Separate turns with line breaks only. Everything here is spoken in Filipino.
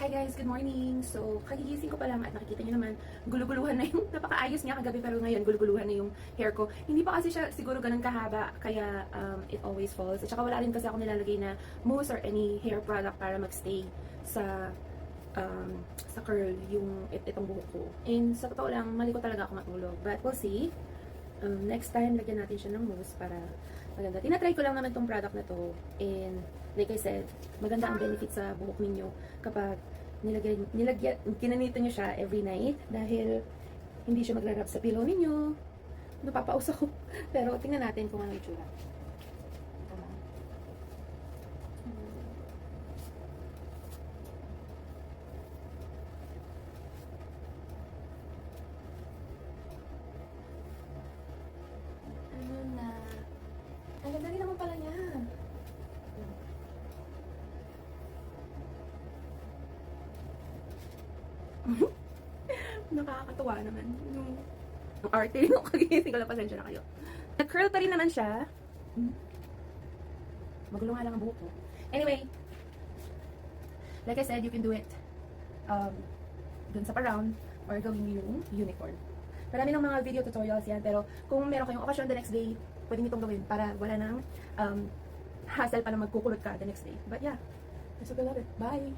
Hi guys, good morning! So, kagigising ko pa lang at nakikita niyo naman, guluguluhan na yung, napakaayos niya kagabi pero ngayon guluguluhan na yung hair ko. Hindi pa kasi siya siguro ganun kahaba, kaya it always falls. At saka wala rin kasi ako nilalagay na mousse or any hair product para magstay sa curl yung itong buhok ko. And sa totoo lang, mali ko talaga ako matulog. But we'll see. Next time, lagyan natin siya ng mousse para maganda. Tinatry ko lang naman tong product na to. And like I said, maganda ang benefit sa buhok ninyo kapag kinanito nyo siya every night dahil hindi siya magra-rub sa pillow ninyo. Napapaus ako. Pero tingnan natin kung ano yung itsura. Ano na? Ang ganda rin naman pala niya. Nakakatuwa naman. Yung arte yung kagigising ko lang, pasensya na kayo. Nag-curl pa rin naman siya. Magulo nga lang ang buhok ko. Anyway, like I said, you can do it dun sa pa-round or gawin yung unicorn. Marami ng mga video tutorials yan, pero kung meron kayong okasyon the next day, pwede nyo itong gawin para wala nang hassle pa na magkukulot ka the next day. But yeah, I still love it. Bye!